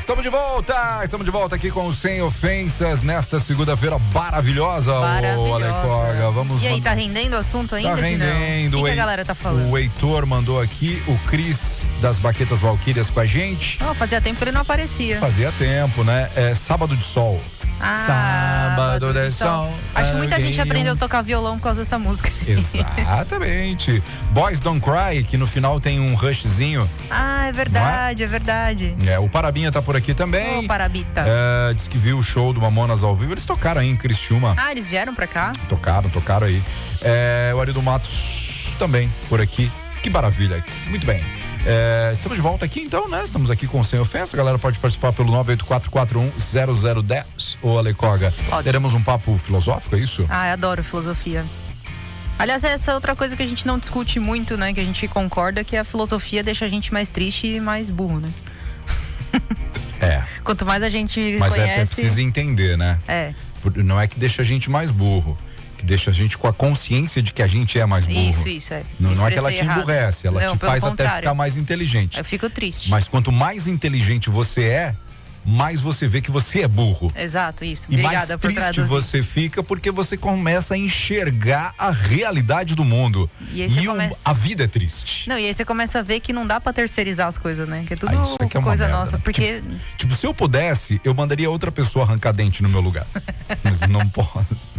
Estamos de volta aqui com o Sem Ofensas nesta segunda-feira maravilhosa, ô Alecoga. Vamos. E aí, tá rendendo o assunto ainda? Tá rendendo. O que a galera tá falando? O Heitor mandou aqui, o Cris das Baquetas Valquírias com a gente. Fazia tempo que ele não aparecia. Fazia tempo, né? É Sábado de Sol. Sábado de Sol. Acho que muita gente aprendeu a tocar violão por causa dessa música. Exatamente. Boys Don't Cry, que no final tem um rushzinho. É verdade, é verdade. O Parabinha tá por aqui também. Ô, Parabita. Diz que viu o show do Mamonas ao vivo. Eles tocaram aí em Criciúma. Eles vieram pra cá? Tocaram aí. O Arido Matos também por aqui. Que maravilha. Muito bem. Estamos de volta aqui então, né? Estamos aqui com o Sem Ofensa. A galera pode participar pelo 984410010. Ô, Alecoga, teremos um papo filosófico, é isso? Eu adoro filosofia. Aliás, essa é outra coisa que a gente não discute muito, né? Que a gente concorda, que a filosofia deixa a gente mais triste e mais burro, né? Quanto mais a gente conhece... Mas é preciso entender, né? Não é que deixa a gente mais burro, que deixa a gente com a consciência de que a gente é mais burro. Isso. Não é que ela te emburrece, ela te faz contrário. até ficar mais inteligente. Eu fico triste. Mas quanto mais inteligente você é, mais você vê que você é burro. Exato, isso. E Obrigada por mais triste traduzir. você fica porque você começa a enxergar a realidade do mundo. E a vida é triste. Não, e aí você começa a ver que não dá pra terceirizar as coisas, né? Que é tudo é coisa merda, nossa. né? Porque... Tipo, se eu pudesse, eu mandaria outra pessoa arrancar dente no meu lugar. Mas não posso.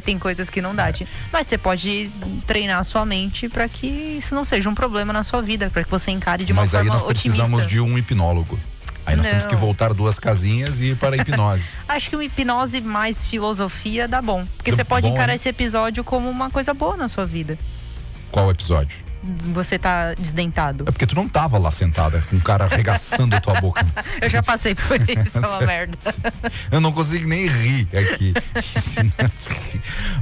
Tem coisas que não dá. Mas você pode treinar a sua mente pra que isso não seja um problema na sua vida, pra que você encare de uma forma otimista. Mas aí nós precisamos de um hipnólogo. Aí nós temos que voltar 2 casinhas e ir para a hipnose. Acho que uma hipnose mais filosofia dá bom. Porque você pode encarar esse episódio como uma coisa boa na sua vida. Qual episódio? Você tá desdentado. É porque tu não tava lá sentada com o cara arregaçando a tua boca. Eu já passei por isso, é uma merda. Eu não consigo nem rir aqui.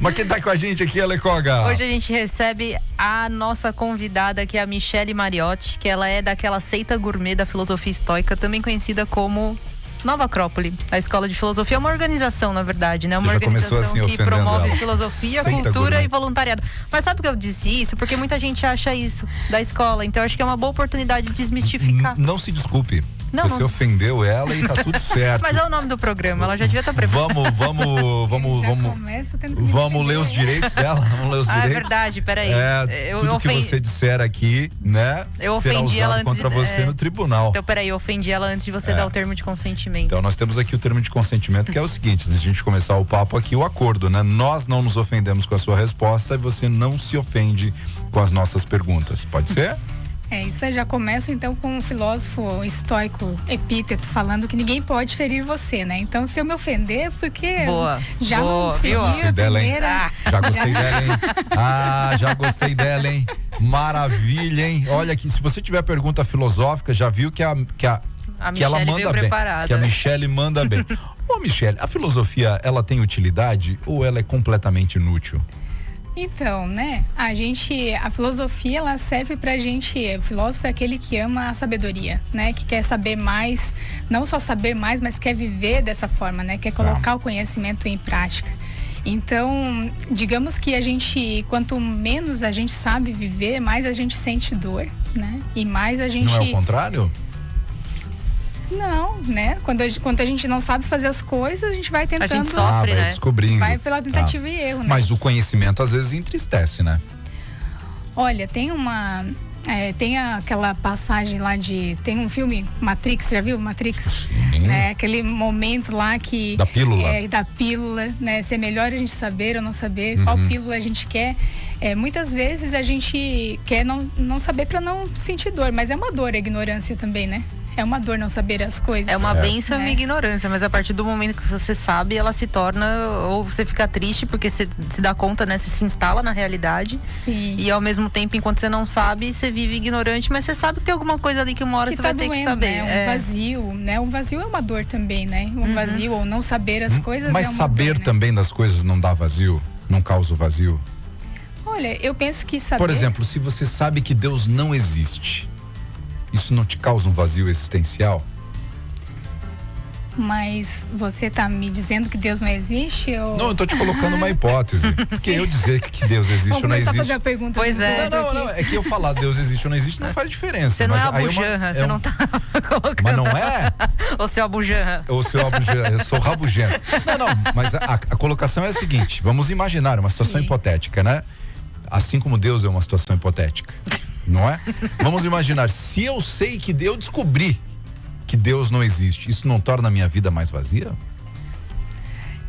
Mas quem tá com a gente aqui, Alecoga? Hoje a gente recebe a nossa convidada, que é a Michele Mariotti, que ela é daquela seita gourmet da filosofia estoica, também conhecida como Nova Acrópole, a Escola de Filosofia. É uma organização, na verdade, né? Uma organização assim, que promove filosofia, seita cultura gourmet. e voluntariado. Mas sabe por que eu disse isso? Porque muita gente acha isso da escola. Então eu acho que é uma boa oportunidade de desmistificar. Não se desculpe. Você ofendeu ela e tá tudo certo. Mas é o nome do programa, ela já devia estar preparada. Vamos ler os direitos dela. Vamos ler os direitos. É verdade, peraí. Tudo que você disser aqui, né? Eu ofendi ela antes contra você no tribunal. Então, peraí, eu ofendi ela antes de você dar o termo de consentimento. Então, nós temos aqui o termo de consentimento, que é o seguinte: antes de a gente começar o papo aqui, o acordo, né? Nós não nos ofendemos com a sua resposta e você não se ofende com as nossas perguntas. Pode ser? Isso aí já começa então com um filósofo estoico Epíteto falando que ninguém pode ferir você, né? Então se eu me ofender, porque já não viu? Gostei dela, hein? Já gostei dela, hein? Já gostei dela, hein? Maravilha, hein? Olha aqui, se você tiver pergunta filosófica, já viu que ela manda bem. Que a Michele manda bem. Ô, Michele, a filosofia, ela tem utilidade ou ela é completamente inútil? Então, né, a filosofia, ela serve pra gente, o filósofo é aquele que ama a sabedoria, né, que quer saber mais, não só saber mais, mas quer viver dessa forma, né, quer colocar o conhecimento em prática. Então, digamos que quanto menos a gente sabe viver, mais a gente sente dor, né, e mais a gente... Não é o contrário? Não, né? Quando a gente não sabe fazer as coisas, a gente vai tentando... A gente sofre, vai né? descobrindo. Vai pela tentativa e erro, né? Mas o conhecimento às vezes entristece, né? Olha, tem aquela passagem lá tem um filme, Matrix, já viu? Matrix? Né? Aquele momento lá que... Da pílula. Da pílula, né? Se é melhor a gente saber ou não saber, qual pílula a gente quer. Muitas vezes a gente quer não saber para não sentir dor, mas é uma dor a ignorância também, né? É uma dor não saber as coisas. É uma bênção e ignorância, mas a partir do momento que você sabe, ela se torna, ou você fica triste porque você se dá conta, né? Você se instala na realidade. Sim. E ao mesmo tempo, enquanto você não sabe, você vive ignorante, mas você sabe que tem alguma coisa ali que uma hora você vai ter que saber. Né? Vazio, né? Um vazio é uma dor também, né? Um vazio ou não saber as coisas mas é uma saber dor, né? também das coisas não dá vazio? Não causa vazio? Olha, eu penso que saber... Por exemplo, se você sabe que Deus não existe, isso não te causa um vazio existencial? Mas você tá me dizendo que Deus não existe? Ou... Não, eu tô te colocando uma hipótese. Porque eu dizer que Deus existe ou não existe... a fazer a pergunta. Pois é. Não, é que eu falar Deus existe ou não existe não faz diferença. Você não é a bujanra, você não tá colocando... Mas não é? Ô seu Abujan. Ô seu Abujan, eu sou rabugento. Não, mas a colocação é a seguinte, vamos imaginar uma situação hipotética, né? Assim como Deus é uma situação hipotética, não é? Vamos imaginar, se eu sei que eu descobri que Deus não existe, isso não torna a minha vida mais vazia?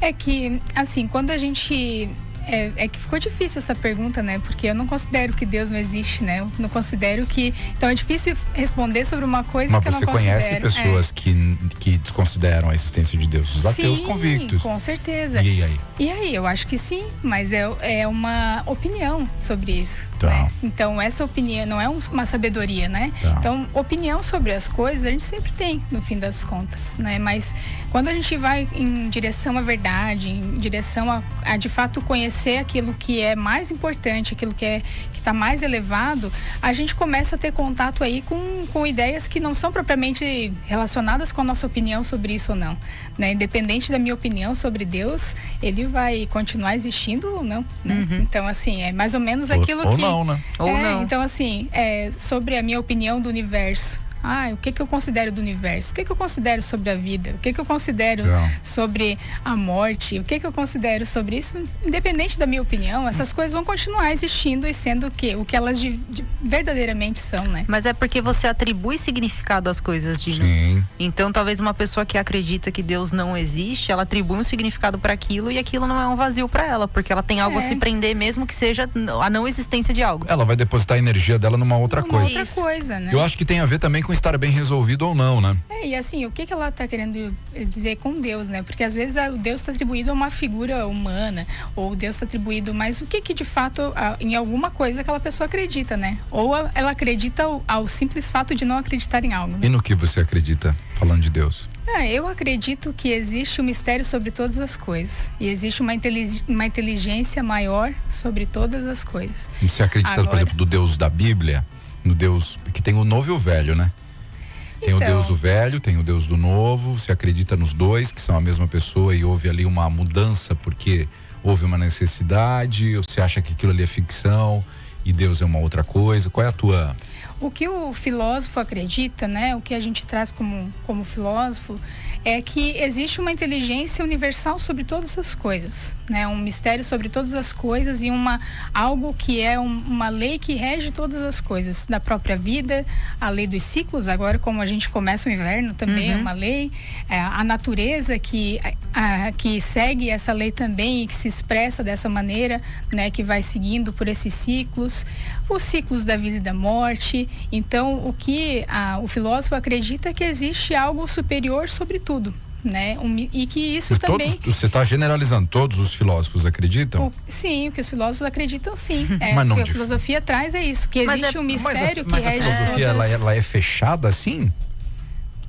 É que, assim, quando a gente... É que ficou difícil essa pergunta, né? Porque eu não considero que Deus não existe, né? Eu não considero que... Então é difícil responder sobre uma coisa que eu não considero. Mas você conhece pessoas que desconsideram a existência de Deus? Os ateus convictos. Com certeza. E aí? E aí, eu acho que sim, mas é uma opinião sobre isso. Tá. Né? Então essa opinião não é uma sabedoria, né? Tá. Então, opinião sobre as coisas a gente sempre tem, no fim das contas, né? Mas quando a gente vai em direção à verdade, em direção a de fato conhecer aquilo que é mais importante, aquilo que está mais elevado, a gente começa a ter contato aí com ideias que não são propriamente relacionadas com a nossa opinião sobre isso ou não, né? Independente da minha opinião sobre Deus, ele vai continuar existindo ou não, né? Então, assim, é mais ou menos aquilo ou não, né? Ou não. Então, assim, sobre a minha opinião do universo. O que eu considero do universo? O que eu considero sobre a vida? O que eu considero sobre a morte? O que eu considero sobre isso? Independente da minha opinião, essas coisas vão continuar existindo e sendo o que elas verdadeiramente são, né? Mas é porque você atribui significado às coisas, Dino. Sim. Então, talvez uma pessoa que acredita que Deus não existe, ela atribui um significado para aquilo e aquilo não é um vazio para ela, porque ela tem algo a se prender, mesmo que seja a não existência de algo. Ela vai depositar a energia dela numa outra coisa. Outra coisa, né? Eu acho que tem a ver também com estar bem resolvido ou não, né? E assim, o que ela tá querendo dizer com Deus, né? Porque às vezes o Deus está atribuído a uma figura humana, ou Deus está atribuído, mas o que de fato em alguma coisa aquela pessoa acredita, né? Ou ela acredita ao simples fato de não acreditar em algo, né? E no que você acredita, falando de Deus? Eu acredito que existe um mistério sobre todas as coisas. E existe uma inteligência maior sobre todas as coisas. Você acredita, por exemplo, do Deus da Bíblia? No Deus que tem o novo e o velho, né? Tem o Deus do velho, tem o Deus do novo. Você acredita nos dois, que são a mesma pessoa, e houve ali uma mudança porque houve uma necessidade? Ou você acha que aquilo ali é ficção e Deus é uma outra coisa? Qual é a tua... O que o filósofo acredita, né? O que a gente traz como filósofo é que existe uma inteligência universal sobre todas as coisas, né? Um mistério sobre todas as coisas e algo que é uma lei que rege todas as coisas da própria vida, a lei dos ciclos. Agora, como a gente começa o inverno, também é uma lei. A natureza que segue essa lei também e que se expressa dessa maneira, né? Que vai seguindo por esses ciclos, os ciclos da vida e da morte. Então, o que o filósofo acredita é que existe algo superior sobre tudo, né? E que isso também... Você está generalizando, todos os filósofos acreditam? Sim, o que os filósofos acreditam, sim. Mas não o que a filosofia traz é isso, que existe um mistério que rege todas... Mas a filosofia, ela é fechada assim?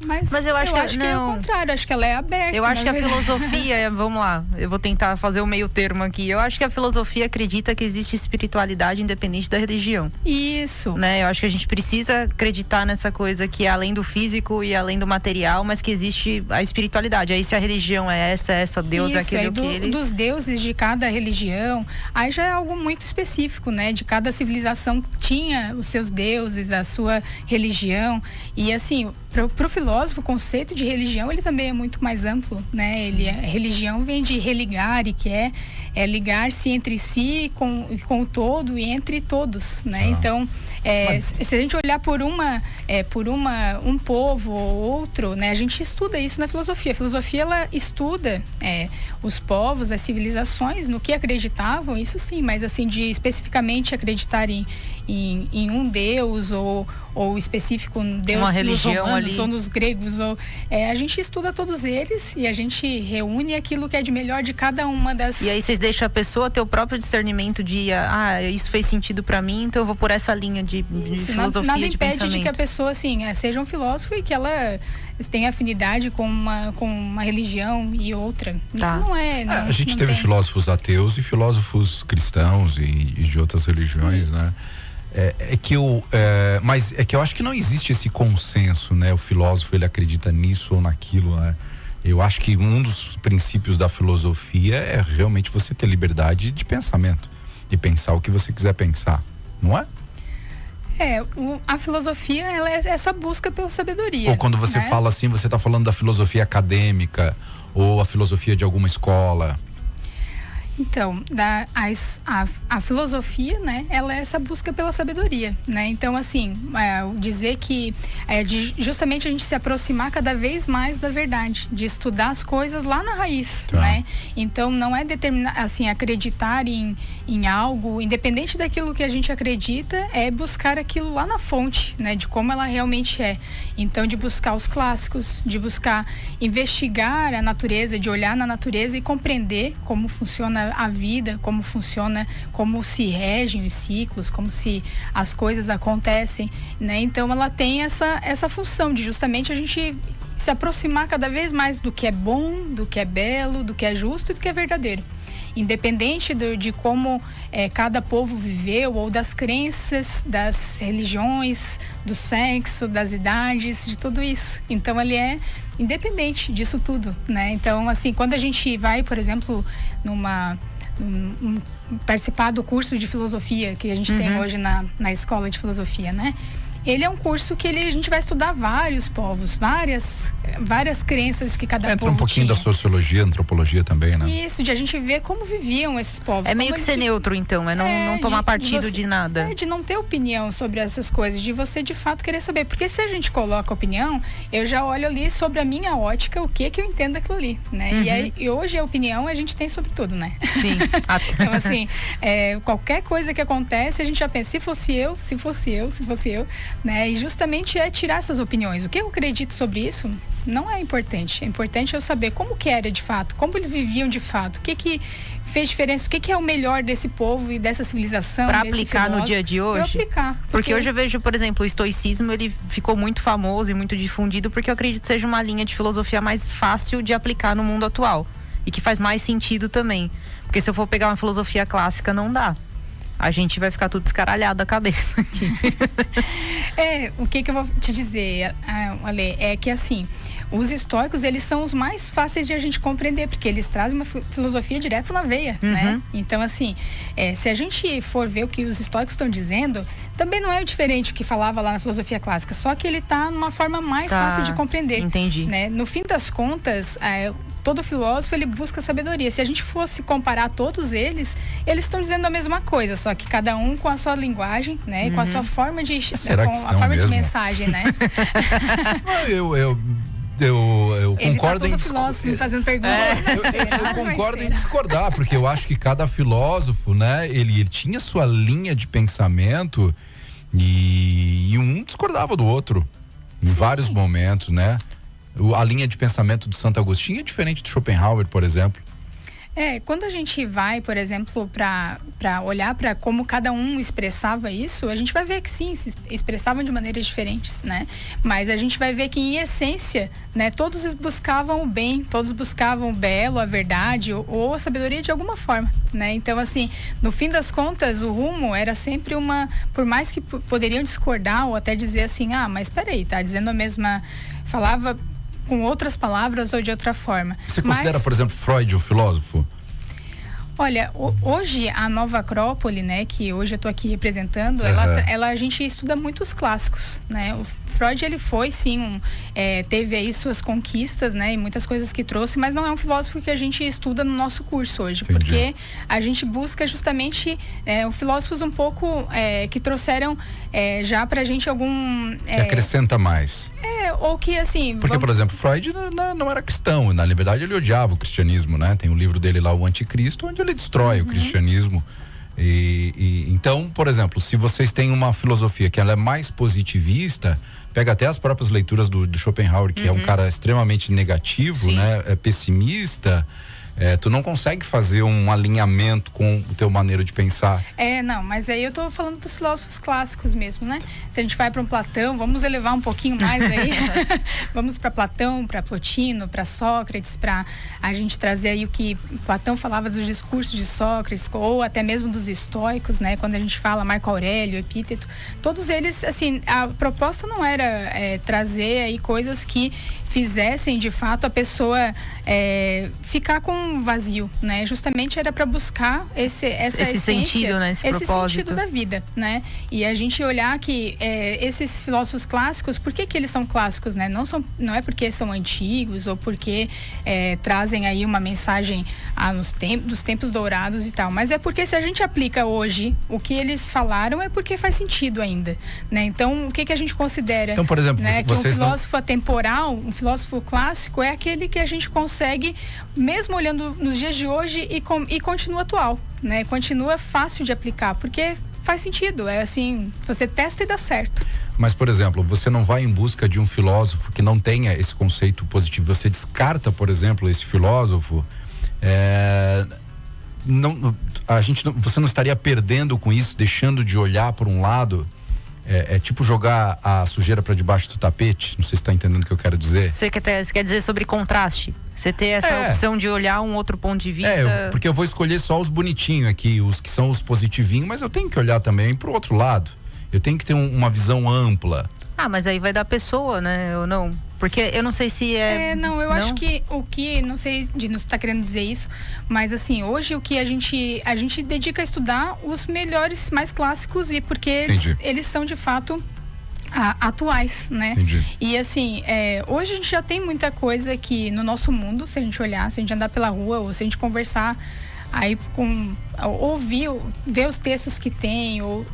Mas eu acho que é o contrário, acho que ela é aberta. Eu acho que a filosofia, vamos lá, eu vou tentar fazer o meio termo aqui. Eu acho que a filosofia acredita que existe espiritualidade independente da religião. Isso. Né? Eu acho que a gente precisa acreditar nessa coisa que é além do físico e além do material, mas que existe a espiritualidade. Aí se a religião é só Deus, isso, é aquilo que dos deuses de cada religião, aí já é algo muito específico, né? De cada civilização tinha os seus deuses, a sua religião. E assim, pro filósofo, o conceito de religião, ele também é muito mais amplo, né? Religião vem de religar, e que é ligar-se entre si com o todo e entre todos, né? Então, se a gente olhar por um povo ou outro, né? A gente estuda isso na filosofia. A filosofia, ela estuda os povos, as civilizações, no que acreditavam, isso sim, mas assim, de especificamente acreditar em um Deus ou específico um Deus, uma religião nos romanos, ali, ou nos gregos, a gente estuda todos eles e a gente reúne aquilo que é de melhor de cada uma das... E aí vocês deixam a pessoa ter o próprio discernimento de isso fez sentido pra mim, então eu vou por essa linha de filosofia, nada de impede pensamento. de que a pessoa assim, seja um filósofo e que ela tenha afinidade com uma religião e outra. Isso não é... a gente teve filósofos ateus e filósofos cristãos e de outras religiões, né? Mas é que eu acho que não existe esse consenso, né? O filósofo, ele acredita nisso ou naquilo, né? Eu acho que um dos princípios da filosofia é realmente você ter liberdade de pensamento, de pensar o que você quiser pensar, não é? A filosofia, ela é essa busca pela sabedoria. Ou quando você fala assim, você está falando da filosofia acadêmica ou a filosofia de alguma escola? Então, a filosofia, né, ela é essa busca pela sabedoria, né? Então, assim, dizer que justamente a gente se aproximar cada vez mais da verdade, de estudar as coisas lá na raiz, né? Então, não é acreditar em algo, independente daquilo que a gente acredita, é buscar aquilo lá na fonte, né, de como ela realmente é. Então, de buscar os clássicos, de buscar investigar a natureza, de olhar na natureza e compreender como funciona a vida, como funciona, como se regem os ciclos, como se as coisas acontecem, né? Então ela tem essa função de justamente a gente se aproximar cada vez mais do que é bom, do que é belo, do que é justo e do que é verdadeiro. Independente de como cada povo viveu, ou das crenças, das religiões, do sexo, das idades, de tudo isso. Então ele é independente disso tudo, né? Então, assim, quando a gente vai, por exemplo, participar do curso de filosofia que a gente tem hoje na escola de filosofia, né? Ele é um curso que a gente vai estudar vários povos, várias crenças que cada povo tinha. Entra um pouquinho da sociologia, antropologia também, né? Isso, de a gente ver como viviam esses povos. É meio que ser neutro, então, não tomar partido de nada. De não ter opinião sobre essas coisas, de você de fato querer saber. Porque se a gente coloca opinião, eu já olho ali sobre a minha ótica, o que eu entendo daquilo ali, né? E hoje a opinião a gente tem sobre tudo, né? Sim. Então, assim, qualquer coisa que acontece, a gente já pensa, se fosse eu, né? E justamente é tirar essas opiniões. O que eu acredito sobre isso não é importante. É importante eu saber como que era de fato, como eles viviam de fato, o que fez diferença, o que é o melhor desse povo e dessa civilização. Para aplicar no dia de hoje? Para aplicar. Porque hoje eu vejo, por exemplo, o estoicismo, ele ficou muito famoso e muito difundido porque eu acredito que seja uma linha de filosofia mais fácil de aplicar no mundo atual. E que faz mais sentido também. Porque se eu for pegar uma filosofia clássica, não dá. A gente vai ficar tudo descaralhado da cabeça aqui. O que eu vou te dizer, Ale, é que assim, os estoicos, eles são os mais fáceis de a gente compreender, porque eles trazem uma filosofia direto na veia, né? Então, assim, se a gente for ver o que os estoicos estão dizendo, também não é diferente do que falava lá na filosofia clássica, só que ele tá numa forma mais fácil de compreender. Entendi. Né? No fim das contas, todo filósofo, ele busca sabedoria. Se a gente fosse comparar todos eles estão dizendo a mesma coisa, só que cada um com a sua linguagem, né? E com a sua forma de... de mensagem, né? Eu concordo em filósofo fazendo perguntas. Eu concordo em discordar, porque eu acho que cada filósofo, né, ele tinha sua linha de pensamento e um discordava do outro em vários momentos, né? A linha de pensamento do Santo Agostinho é diferente do Schopenhauer, por exemplo. Quando a gente vai, por exemplo, para olhar para como cada um expressava isso, a gente vai ver que sim, se expressavam de maneiras diferentes, né? Mas a gente vai ver que, em essência, né, todos buscavam o bem, todos buscavam o belo, a verdade ou a sabedoria de alguma forma, né? Então, assim, no fim das contas, o rumo era sempre por mais que poderiam discordar ou até dizer assim, mas peraí, tá dizendo a mesma... Falava com outras palavras ou de outra forma. Você considera, por exemplo, Freud um filósofo? Olha, hoje a Nova Acrópole, né, que hoje eu estou aqui representando, a gente estuda muitos clássicos, né? O Freud, ele foi sim, teve aí suas conquistas, né, e muitas coisas que trouxe, mas não é um filósofo que a gente estuda no nosso curso hoje. Entendi. Porque a gente busca justamente os filósofos um pouco que trouxeram já pra gente algum... que acrescenta mais. Ou que assim... Porque, por exemplo, Freud não era cristão, na verdade ele odiava o cristianismo, né? Tem um livro dele lá, O Anticristo, onde ele destrói o cristianismo. Então, por exemplo, se vocês têm uma filosofia que ela é mais positivista, pega até as próprias leituras do Schopenhauer, que é um cara extremamente negativo, né? Pessimista. Tu não consegue fazer um alinhamento com o teu maneira de pensar. Não, mas aí eu tô falando dos filósofos clássicos mesmo, né? Se a gente vai para um Platão, vamos elevar um pouquinho mais aí. Vamos para Platão, para Plotino, para Sócrates, para a gente trazer aí o que Platão falava dos discursos de Sócrates, ou até mesmo dos estoicos, né? Quando a gente fala Marco Aurélio, Epíteto, todos eles, assim, a proposta não era trazer aí coisas que fizessem de fato a pessoa ficar com um vazio, né? Justamente era para buscar essa essência, sentido, né? Esse sentido da vida, né? E a gente olhar que esses filósofos clássicos, por que eles são clássicos, né? Não é porque são antigos ou porque trazem aí uma mensagem dos tempos dourados e tal, mas é porque se a gente aplica hoje o que eles falaram, é porque faz sentido ainda, né? Então, o que a gente considera? Então, por exemplo, né, que um filósofo atemporal, um filósofo clássico, é aquele que a gente consegue, mesmo olhando nos dias de hoje, e continua atual, né? Continua fácil de aplicar, porque faz sentido, é assim, você testa e dá certo. Mas, por exemplo, você não vai em busca de um filósofo que não tenha esse conceito positivo, você descarta, por exemplo, esse filósofo, você não estaria perdendo com isso, deixando de olhar por um lado? É tipo jogar a sujeira para debaixo do tapete. Não sei se está entendendo o que eu quero dizer. Você quer dizer sobre contraste? Você ter essa opção de olhar um outro ponto de vista. Porque eu vou escolher só os bonitinhos aqui, os que são os positivinhos, mas eu tenho que olhar também pro outro lado. Eu tenho que ter uma visão ampla. Mas aí vai da pessoa, né? Ou não? Porque eu não sei se eu acho que não sei, Dino, você tá querendo dizer isso, mas assim, hoje o que a gente dedica a estudar os melhores, mais clássicos, e porque eles são de fato atuais, né? Entendi. E assim, hoje a gente já tem muita coisa que no nosso mundo, se a gente olhar, se a gente andar pela rua, ou se a gente conversar aí ver os textos que tem, ou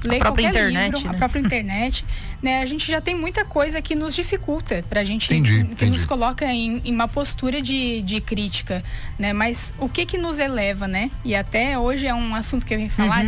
ler qualquer internet, livro, né? A própria internet, né? A gente já tem muita coisa que nos dificulta pra gente, que nos coloca em uma postura de crítica, né? Mas o que nos eleva, né? E até hoje é um assunto que eu vim falar,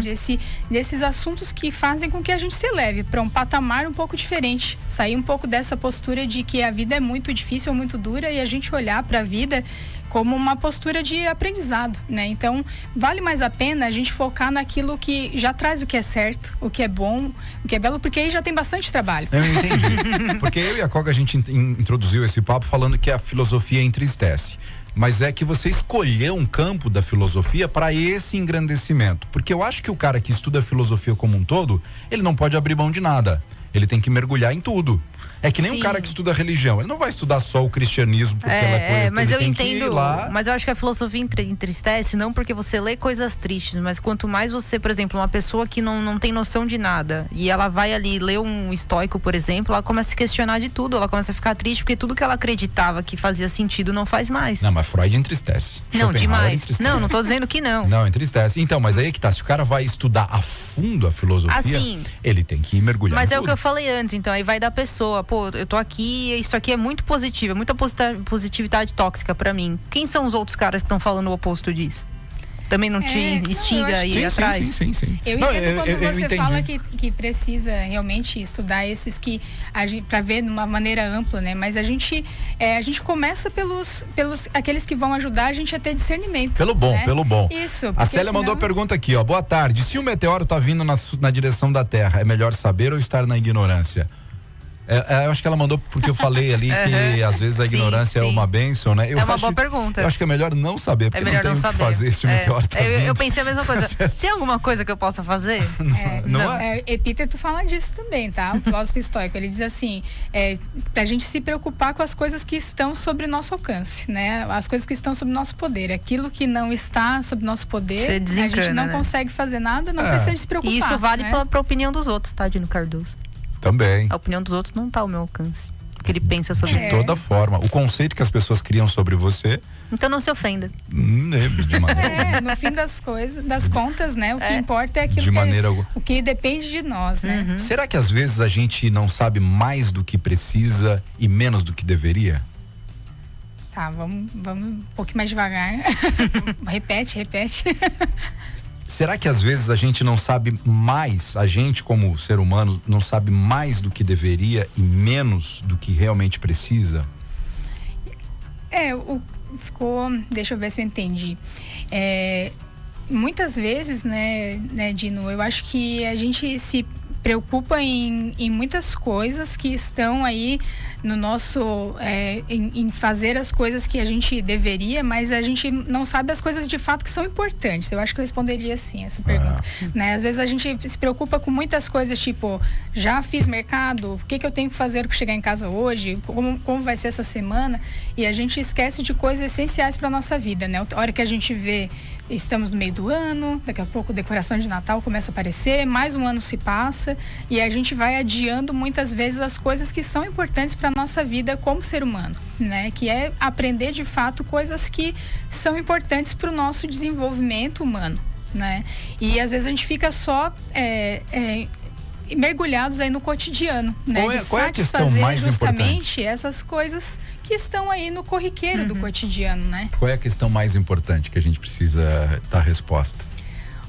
desses assuntos que fazem com que a gente se eleve para um patamar um pouco diferente, sair um pouco dessa postura de que a vida é muito difícil ou muito dura, e a gente olhar para a vida como uma postura de aprendizado, né? Então, vale mais a pena a gente focar naquilo que já traz o que é certo, o que é bom, o que é belo, porque aí já tem bastante trabalho. Eu entendi. Porque eu e a Koga, a gente introduziu esse papo falando que a filosofia entristece. Mas é que você escolheu um campo da filosofia para esse engrandecimento. Porque eu acho que o cara que estuda a filosofia como um todo, ele não pode abrir mão de nada. Ele tem que mergulhar em tudo. É que nem um cara que estuda religião. Ele não vai estudar só o cristianismo porque ela é mas eu entendo. Mas eu acho que a filosofia entristece não porque você lê coisas tristes, mas quanto mais você, por exemplo, uma pessoa que não tem noção de nada, e ela vai ali ler um estoico, por exemplo, ela começa a se questionar de tudo, ela começa a ficar triste porque tudo que ela acreditava que fazia sentido não faz mais. Não, mas Freud entristece. Não, demais. Entristece. Não tô dizendo que não. Não, entristece. Então, mas aí que tá, se o cara vai estudar a fundo a filosofia, ele tem que mergulhar mas em tudo. O que eu falei antes, então, aí vai da pessoa. Pô, eu tô aqui, isso aqui é muito positivo, é muita positividade tóxica pra mim. Quem são os outros caras que estão falando o oposto disso? Também não te instiga aí atrás? Sim. Eu entendo quando você fala que precisa realmente estudar esses que para ver de uma maneira ampla, né? Mas a gente começa pelos aqueles que vão ajudar a gente a ter discernimento. Pelo bom, né? pelo bom. Isso. A Célia mandou pergunta aqui, ó. Boa tarde. Se o meteoro tá vindo na direção da Terra, é melhor saber ou estar na ignorância? Eu acho que ela mandou porque eu falei ali que às vezes a ignorância é uma bênção, né? É uma boa pergunta. Eu acho que é melhor não saber, porque não tem o que fazer se o meteoro tá vindo. Eu pensei a mesma coisa. Tem alguma coisa que eu possa fazer? Não é? Epíteto fala disso também, tá? O filósofo estoico, ele diz assim, pra gente se preocupar com as coisas que estão sobre o nosso alcance, né? As coisas que estão sob nosso poder. Aquilo que não está sob nosso poder, a gente não consegue fazer nada, não precisa se preocupar. E isso vale pra opinião dos outros, tá, Dino Cardoso? Também. A opinião dos outros não tá ao meu alcance. O que ele pensa sobre De toda forma. O conceito que as pessoas criam sobre você. Então não se ofenda. De maneira. No fim das contas, né? O que importa é aquilo o que depende de nós, né? Será que às vezes a gente não sabe mais do que precisa e menos do que deveria? Tá, vamos um pouquinho mais devagar. repete. Será que às vezes a gente não sabe mais, a gente como ser humano não sabe mais do que deveria e menos do que realmente precisa? Deixa eu ver se eu entendi. Muitas vezes, né, Dino, eu acho que a gente se preocupa em muitas coisas que estão aí no nosso em fazer as coisas que a gente deveria, mas a gente não sabe as coisas de fato que são importantes. Eu acho que eu responderia assim essa pergunta, né? Às vezes a gente se preocupa com muitas coisas, tipo, já fiz mercado, o que eu tenho que fazer para chegar em casa hoje, como vai ser essa semana, e a gente esquece de coisas essenciais para nossa vida, né? A hora que a gente vê, estamos no meio do ano, daqui a pouco decoração de Natal começa a aparecer, mais um ano se passa e a gente vai adiando muitas vezes as coisas que são importantes para nossa vida como ser humano, né? Que é aprender de fato coisas que são importantes para o nosso desenvolvimento humano, né? E às vezes a gente fica só mergulhados aí no cotidiano, né? Qual é a questão mais justamente importante? Essas coisas que estão aí no corriqueiro do cotidiano, né? Qual é a questão mais importante que a gente precisa dar resposta?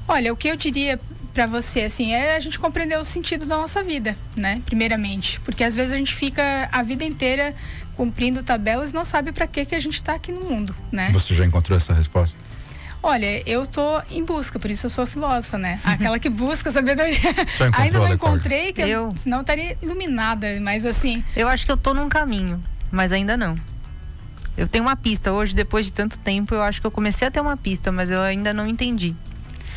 Olha, o que eu diria para você, assim, é a gente compreender o sentido da nossa vida, né? Primeiramente, porque às vezes a gente fica a vida inteira cumprindo tabelas e não sabe para que a gente está aqui no mundo, né? Você já encontrou essa resposta? Olha, eu tô em busca, por isso eu sou filósofa, né? Aquela que busca sabedoria. Ainda não encontrei, senão eu estaria iluminada, mas assim... Eu acho que eu tô num caminho, mas ainda não. Eu tenho uma pista hoje, depois de tanto tempo, eu acho que eu comecei a ter uma pista, mas eu ainda não entendi.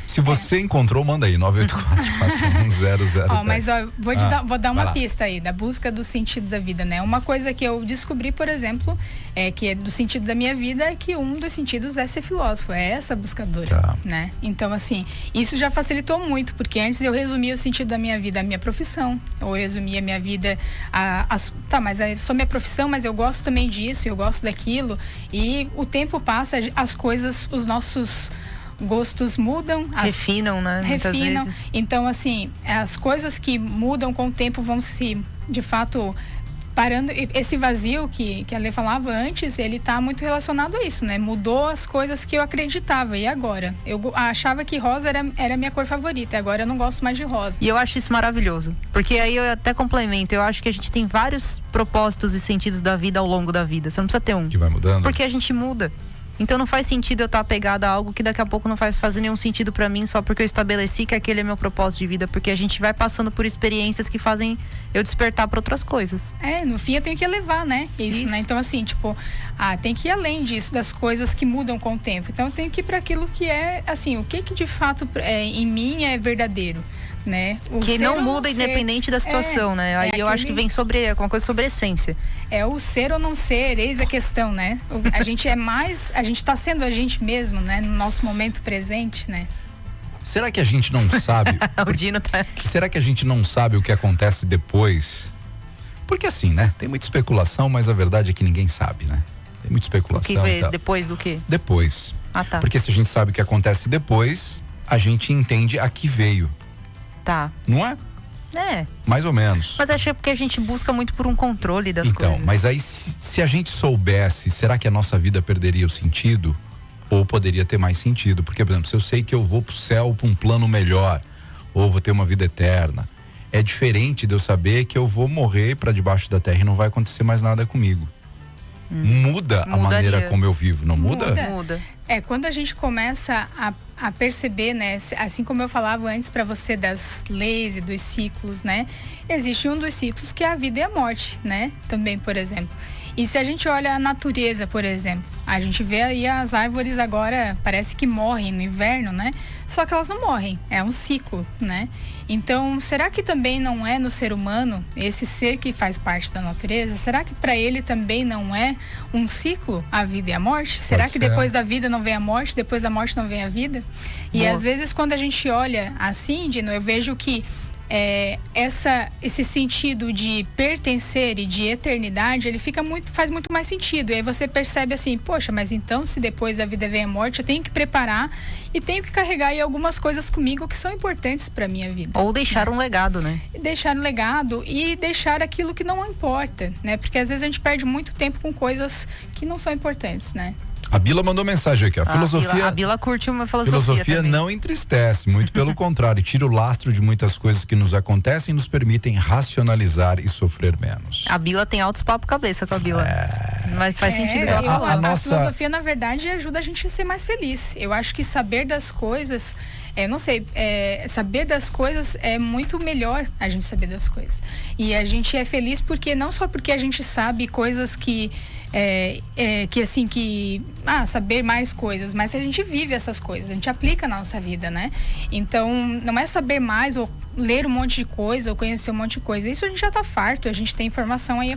Se você encontrou, manda aí, 984-4100. Mas vou dar uma pista aí, da busca do sentido da vida, né? Uma coisa que eu descobri, por exemplo, que é do sentido da minha vida, é que um dos sentidos é ser filósofo, é essa buscadora, né? Então, assim, isso já facilitou muito, porque antes eu resumia o sentido da minha vida à minha profissão, ou eu resumia a minha vida mas é só minha profissão, mas eu gosto também disso, eu gosto daquilo, e o tempo passa, as coisas, os nossos gostos mudam, refinam, né? Refinam. Vezes. Então, assim, as coisas que mudam com o tempo vão se, de fato, parando. Esse vazio que a Lê falava antes, ele tá muito relacionado a isso, né? Mudou as coisas que eu acreditava. E agora? Eu achava que rosa era a minha cor favorita. Agora eu não gosto mais de rosa. E eu acho isso maravilhoso. Porque aí eu até complemento. Eu acho que a gente tem vários propósitos e sentidos da vida ao longo da vida. Você não precisa ter um. Que vai mudando. Porque a gente muda. Então não faz sentido eu estar apegada a algo que daqui a pouco não vai fazer nenhum sentido pra mim só porque eu estabeleci que aquele é meu propósito de vida, porque a gente vai passando por experiências que fazem eu despertar pra outras coisas. No fim eu tenho que elevar, né? Isso, né? Então assim, tipo, tem que ir além disso, das coisas que mudam com o tempo. Então eu tenho que ir para aquilo que é, assim, o que de fato em mim é verdadeiro, né? Que não muda independente da situação, né? Aí eu acho que vem sobre alguma coisa sobre essência. É o ser ou não ser, eis a questão, né? A gente a gente tá sendo a gente mesmo, né? No nosso momento presente, né? Será que a gente não sabe? O Dino tá aqui. Será que a gente não sabe o que acontece depois? Porque assim, né? Tem muita especulação, mas a verdade é que ninguém sabe, né? Tem muita especulação. O que depois do quê? Depois. Tá. Porque se a gente sabe o que acontece depois, a gente entende a que veio. Tá. Não é? Mais ou menos. Mas acho que é porque a gente busca muito por um controle das coisas. Então, mas aí se a gente soubesse, será que a nossa vida perderia o sentido? Ou poderia ter mais sentido? Porque, por exemplo, se eu sei que eu vou pro céu pra um plano melhor, ou vou ter uma vida eterna, é diferente de eu saber que eu vou morrer pra debaixo da terra e não vai acontecer mais nada comigo. Muda a maneira como eu vivo, não muda? Muda. Quando a gente começa a perceber, né, assim como eu falava antes para você das leis e dos ciclos, né, existe um dos ciclos que é a vida e a morte, né, também, por exemplo. E se a gente olha a natureza, por exemplo, a gente vê aí as árvores agora, parece que morrem no inverno, né? Só que elas não morrem, é um ciclo, né? Então, será que também não é no ser humano, esse ser que faz parte da natureza, será que para ele também não é um ciclo, a vida e a morte? Será que depois da vida não vem a morte, depois da morte não vem a vida? E às vezes quando a gente olha assim, Dino, eu vejo que esse sentido de pertencer e de eternidade, ele faz muito mais sentido. E aí você percebe assim, poxa, mas então se depois da vida vem a morte, eu tenho que preparar e tenho que carregar aí algumas coisas comigo que são importantes para minha vida. Ou deixar um legado, né? Deixar um legado e deixar aquilo que não importa, né? Porque às vezes a gente perde muito tempo com coisas que não são importantes, né? A Bila mandou mensagem aqui, a Bila curte uma filosofia não entristece, muito pelo contrário, tira o lastro de muitas coisas que nos acontecem e nos permitem racionalizar e sofrer menos. A Bila tem altos papo cabeça com a Bila. Mas faz sentido. A filosofia, na verdade, ajuda a gente a ser mais feliz. Eu acho que saber das coisas, saber das coisas é muito melhor a gente saber das coisas. E a gente é feliz porque não só porque a gente sabe coisas saber mais coisas, mas a gente vive essas coisas, a gente aplica na nossa vida, né? Então, não é saber mais ou ler um monte de coisa ou conhecer um monte de coisa. Isso a gente já tá farto, a gente tem informação aí.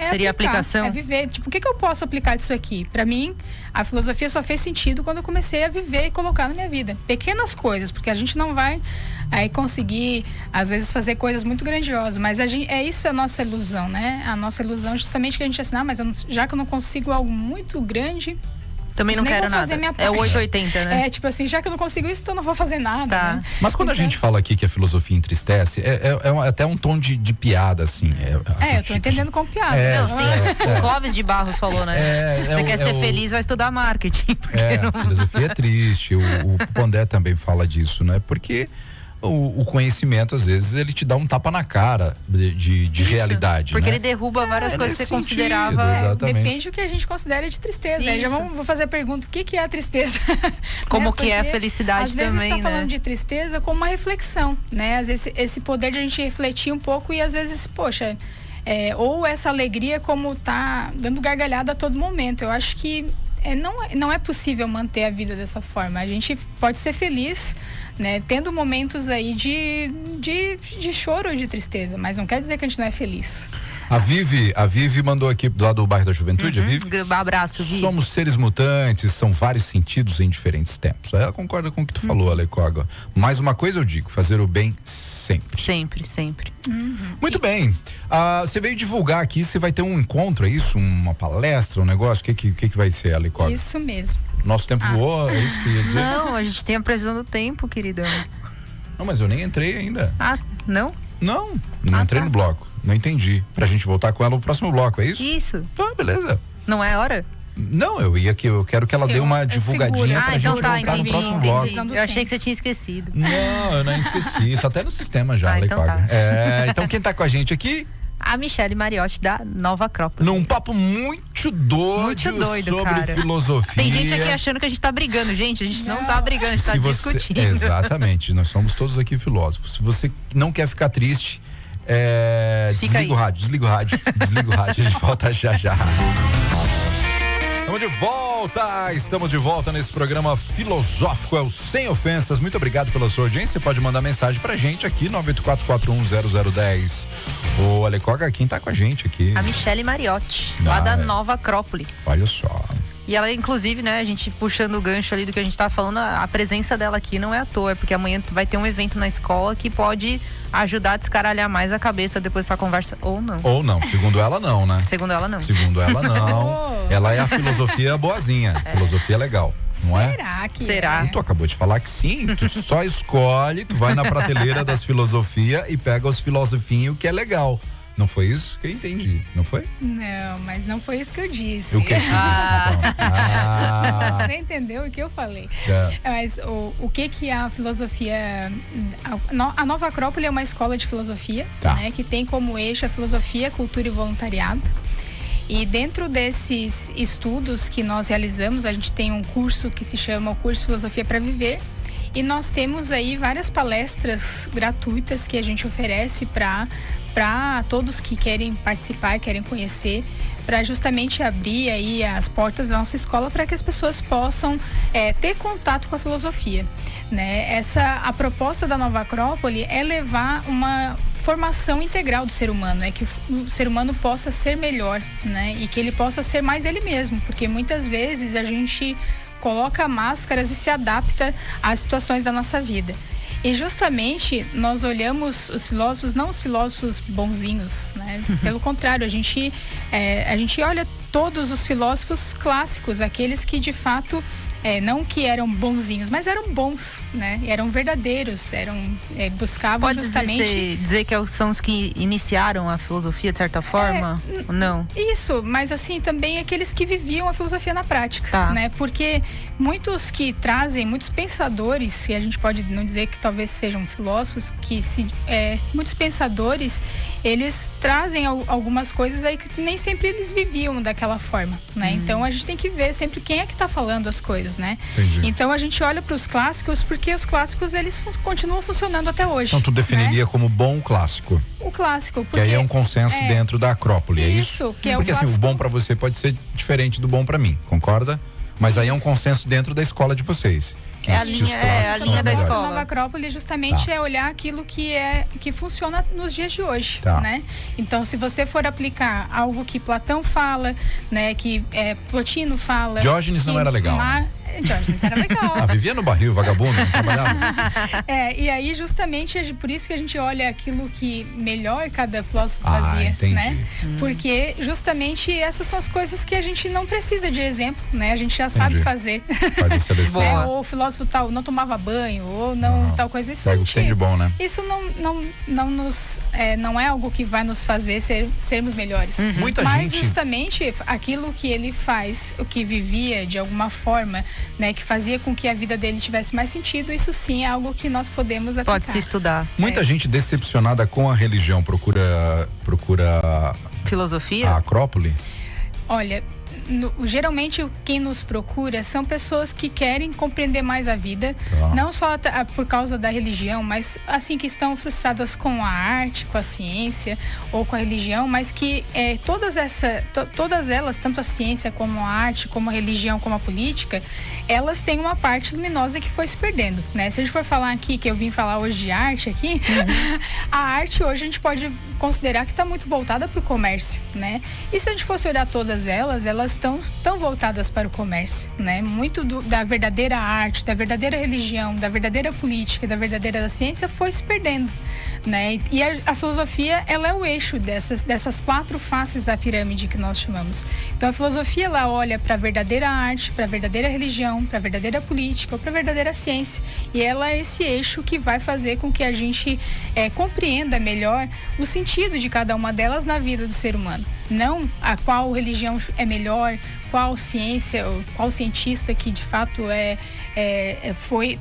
Seria aplicação? É viver. Tipo, o que eu posso aplicar disso aqui? Pra mim, a filosofia só fez sentido quando eu comecei a viver e colocar na minha vida. Pequenas coisas, porque a gente não vai aí conseguir, às vezes, fazer coisas muito grandiosas, mas isso é a nossa ilusão, né? A nossa ilusão é justamente que a gente assim, mas já que eu não consigo algo muito grande, também não quero nada. É o 880, né? Tipo assim, já que eu não consigo isso, então eu não vou fazer nada. Tá. Né? Mas quando a gente fala aqui que a filosofia entristece, é até um tom de piada, assim. Eu tô entendendo como piada. O Clóvis de Barros falou, né? Você quer ser feliz, vai estudar marketing. A filosofia é triste. O Pondé também fala disso, né? Porque o conhecimento, às vezes, ele te dá um tapa na cara de realidade. Porque né? ele derruba várias coisas que você considerava. Depende do que a gente considera de tristeza. Aí vou fazer a pergunta: o que é a tristeza? Como que é a felicidade também, né? Às vezes está falando de tristeza como uma reflexão, né? Às vezes esse poder de a gente refletir um pouco e às vezes, poxa, ou essa alegria como tá dando gargalhada a todo momento. Eu acho que não é possível manter a vida dessa forma. A gente pode ser feliz, né, tendo momentos aí de choro ou de tristeza, mas não quer dizer que a gente não é feliz. A Vivi mandou aqui lá do bairro da Juventude, a Vivi. Abraço, Vivi. Somos seres mutantes, são vários sentidos em diferentes tempos. Ela concorda com o que tu falou, Alecoga. Mais uma coisa eu digo, fazer o bem sempre. Sempre. Muito bem. Você veio divulgar aqui, você vai ter um encontro, é isso? Uma palestra, um negócio? O que vai ser, Alecoga? Isso mesmo. Nosso tempo voou, é isso que ia dizer? Não, a gente tem a previsão do tempo, queridão. Não, mas eu nem entrei ainda. Não? Não entrei no bloco. Não entendi. Pra gente voltar com ela no próximo bloco, é isso? Isso. Beleza. Não é hora? Não, eu quero que ela dê uma divulgadinha pra gente voltar no próximo bloco. Eu achei que você tinha esquecido. Não, eu não esqueci. Tá até no sistema já, então tá. Então quem tá com a gente aqui? A Michele Mariotti, da Nova Acrópole. Num papo muito doido sobre cara. Filosofia. Tem gente aqui achando que a gente tá brigando. Gente, a gente não tá brigando, a gente tá discutindo. Exatamente, nós somos todos aqui filósofos. Se você não quer ficar triste, desliga o rádio, a gente volta já. Estamos de volta nesse programa filosófico, é o Sem Ofensas. Muito obrigado pela sua audiência. Você pode mandar mensagem pra gente aqui, 984410010. Ô, Alecoga, quem tá com a gente aqui? A Michele Mariotti, lá da Nova Acrópole. Olha só. E ela, inclusive, né, a gente puxando o gancho ali do que a gente tá falando, a presença dela aqui não é à toa, é porque amanhã vai ter um evento na escola que pode ajudar a descaralhar mais a cabeça depois dessa conversa, ou não. Segundo ela não, né? Segundo ela não. Ela é a filosofia boazinha, filosofia legal, não é? Será? Tu acabou de falar que sim, tu só escolhe, tu vai na prateleira das filosofias e pega os filosofinhos que é legal. Não foi isso que eu entendi, não foi? Não, mas não foi isso que eu disse. O que disse, então? Você entendeu o que eu falei. Mas o que a filosofia... A Nova Acrópole é uma escola de filosofia, né, que tem como eixo a filosofia, cultura e voluntariado. E dentro desses estudos que nós realizamos, a gente tem um curso que se chama o curso Filosofia para Viver. E nós temos aí várias palestras gratuitas que a gente oferece para todos que querem participar, querem conhecer, para justamente abrir aí as portas da nossa escola para que as pessoas possam ter contato com a filosofia, né? A proposta da Nova Acrópole é levar uma formação integral do ser humano, é que o ser humano possa ser melhor, né? E que ele possa ser mais ele mesmo, porque muitas vezes a gente coloca máscaras e se adapta às situações da nossa vida. E justamente nós olhamos os filósofos, não os filósofos bonzinhos, né? Pelo contrário, a gente olha todos os filósofos clássicos, aqueles que de fato não que eram bonzinhos, mas eram bons, né? Eram verdadeiros, buscavam justamente... Pode dizer que são os que iniciaram a filosofia de certa forma? Não? Isso, mas assim, também aqueles que viviam a filosofia na prática, né? Porque muitos pensadores, e a gente pode não dizer que talvez sejam filósofos, muitos pensadores, eles trazem algumas coisas aí que nem sempre eles viviam daquela forma, né? Então a gente tem que ver sempre quem é que tá falando as coisas, né? Entendi. Então a gente olha para os clássicos porque os clássicos eles continuam funcionando até hoje. Então tu definiria, né, como bom clássico? O clássico, porque que aí é um consenso dentro da Acrópole, é isso? Que é porque o assim, o bom para você pode ser diferente do bom para mim, concorda? Mas aí é um consenso dentro da escola de vocês. É a linha da escola. Nova Acrópole justamente é olhar aquilo que funciona nos dias de hoje, né? Então, se você for aplicar algo que Platão fala, né, que Plotino fala... Diógenes não era legal, né? Diógenes era legal. Vivia no barril, vagabundo, não trabalhava. E aí justamente por isso que a gente olha aquilo que melhor cada filósofo fazia, entendi. Né? Porque justamente essas são as coisas que a gente não precisa de exemplo, né? A gente já sabe fazer. Faz a seleção. Ou o filósofo tal não tomava banho, ou não tal coisa. Isso pega o que tem de bom, né? Isso não é algo que vai nos fazer sermos melhores. Mas justamente aquilo que ele faz, o que vivia de alguma forma, né, que fazia com que a vida dele tivesse mais sentido, isso sim é algo que nós podemos aplicar. Pode se estudar. Muita gente decepcionada com a religião procura filosofia? A Acrópole? Olha, geralmente quem nos procura são pessoas que querem compreender mais a vida, não só por causa da religião, mas assim que estão frustradas com a arte, com a ciência ou com a religião, mas que todas elas, tanto a ciência como a arte, como a religião, como a política, elas têm uma parte luminosa que foi se perdendo, né? Se a gente for falar aqui, que eu vim falar hoje de arte aqui, a arte hoje a gente pode considerar que está muito voltada para o comércio, né? E se a gente fosse olhar todas elas estão tão voltadas para o comércio, né? Muito da verdadeira arte, da verdadeira religião, da verdadeira política, da verdadeira ciência foi se perdendo, né? E a filosofia, ela é o eixo dessas 4 faces da pirâmide que nós chamamos. Então a filosofia, ela olha para a verdadeira arte, para a verdadeira religião, para a verdadeira política ou para a verdadeira ciência. E ela é esse eixo que vai fazer com que a gente compreenda melhor o sentido de cada uma delas na vida do ser humano. Não a qual religião é melhor, qual ciência, ou qual cientista que de fato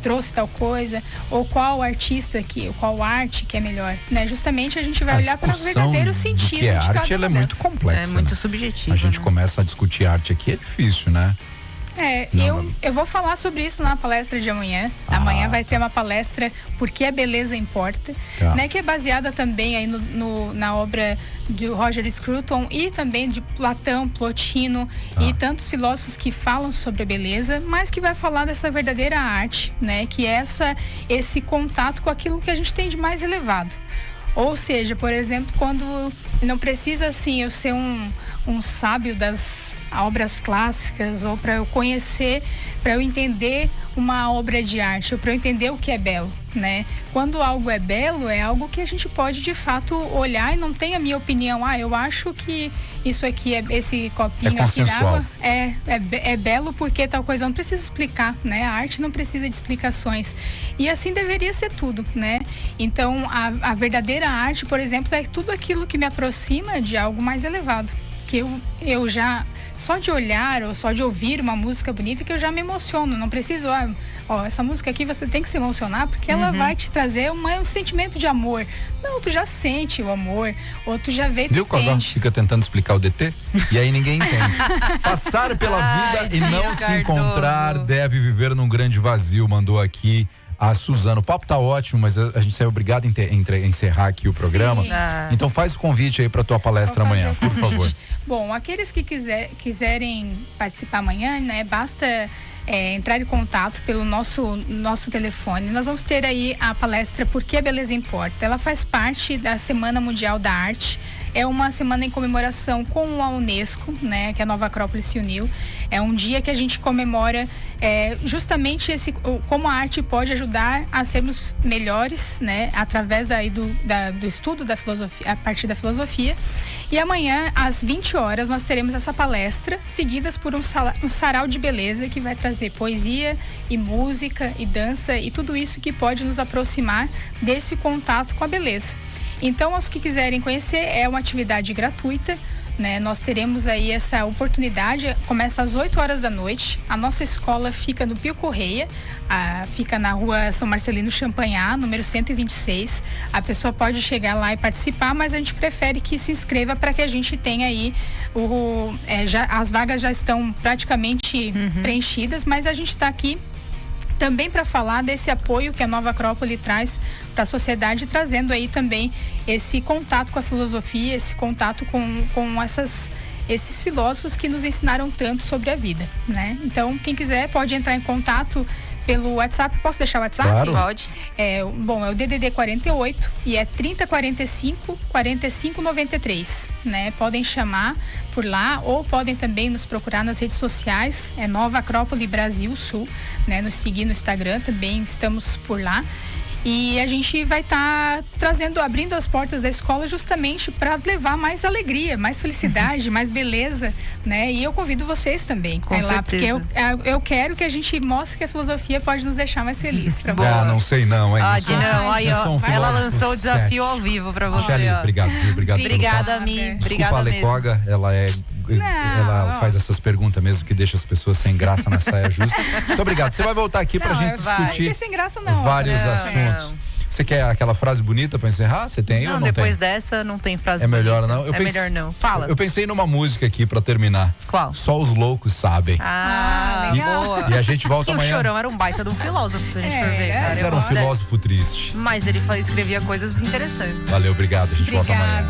trouxe tal coisa, ou qual artista qual arte que é melhor, né? Justamente a gente vai olhar para o verdadeiro sentido que é de cada arte, ela é muito complexa. É muito né? subjetiva. A gente né? começa a discutir arte aqui, é difícil, né? Eu vou falar sobre isso na palestra de amanhã. Amanhã vai ter uma palestra Por que a Beleza Importa, né, que é baseada também aí na obra de Roger Scruton e também de Platão, Plotino e tantos filósofos que falam sobre a beleza, mas que vai falar dessa verdadeira arte, né, que é esse contato com aquilo que a gente tem de mais elevado. Ou seja, por exemplo, quando não precisa assim eu ser um sábio das obras clássicas ou para eu conhecer, para eu entender uma obra de arte ou para eu entender o que é belo, né? Quando algo é belo, é algo que a gente pode de fato olhar e não tem a minha opinião. Eu acho que isso aqui, esse copinho aqui d'água é belo porque tal coisa. Eu não preciso explicar, né? A arte não precisa de explicações. E assim deveria ser tudo, né? Então, a verdadeira arte, por exemplo, é tudo aquilo que me aproxima de algo mais elevado. Que eu já... Só de olhar ou só de ouvir uma música bonita que eu já me emociono. Não preciso, essa música aqui você tem que se emocionar porque ela vai te trazer um sentimento de amor. Não, tu já sente o amor, ou tu já vê, tu Viu quando fica tentando explicar o DT? E aí ninguém entende. Passar pela vida e não se encontrar deve viver num grande vazio, mandou aqui a Suzana. O papo tá ótimo, mas a gente é obrigado a encerrar aqui o programa. Então faz o convite aí pra tua palestra amanhã, por favor. Bom, aqueles que quiserem participar amanhã, né, basta entrar em contato pelo nosso telefone. Nós vamos ter aí a palestra Por que a Beleza Importa. Ela faz parte da Semana Mundial da Arte. É uma semana em comemoração com a Unesco, né, que a Nova Acrópole se uniu. É um dia que a gente comemora justamente como a arte pode ajudar a sermos melhores, né, através aí do estudo da filosofia, a partir da filosofia. E amanhã, às 20 horas, nós teremos essa palestra, seguidas por um sarau de beleza que vai trazer poesia e música e dança e tudo isso que pode nos aproximar desse contato com a beleza. Então, os que quiserem conhecer, é uma atividade gratuita. né? Nós teremos aí essa oportunidade, começa às 8 horas da noite. A nossa escola fica no Pio Correia, fica na rua São Marcelino Champagnat, número 126. A pessoa pode chegar lá e participar, mas a gente prefere que se inscreva para que a gente tenha aí as vagas já estão praticamente preenchidas, mas a gente está aqui também para falar desse apoio que a Nova Acrópole traz para a sociedade, trazendo aí também esse contato com a filosofia, esse contato com esses filósofos que nos ensinaram tanto sobre a vida, né? Então, quem quiser pode entrar em contato pelo WhatsApp. Posso deixar o WhatsApp? Claro. Pode. É o DDD 48 e é 3045 4593, né? Podem chamar por lá ou podem também nos procurar nas redes sociais, Nova Acrópole Brasil Sul, né? Nos seguir no Instagram, também estamos por lá. E a gente vai estar abrindo as portas da escola justamente para levar mais alegria, mais felicidade, mais beleza, né? E eu convido vocês também a ir lá, porque eu quero que a gente mostre que a filosofia pode nos deixar mais felizes. Não sei não, hein? Aí, ó, ela lançou o desafio ao vivo para você. Michele, obrigado. Obrigada, Mi. Desculpa a Lecoga, ela faz essas perguntas mesmo que deixa as pessoas sem graça na saia justa. Muito obrigado. Você vai voltar aqui pra gente discutir sem graça, não, vários assuntos. Você quer aquela frase bonita pra encerrar? Você tem aí ou não depois tem? dessa não tem frase melhor bonita. não? Melhor não. Fala. Eu pensei numa música aqui pra terminar. Qual? Só os loucos sabem. Legal. E a gente volta e amanhã. O Chorão era um baita de um filósofo, se a gente for ver. Mas era um filósofo triste. Mas ele escrevia coisas interessantes. Valeu, obrigado. A gente volta amanhã.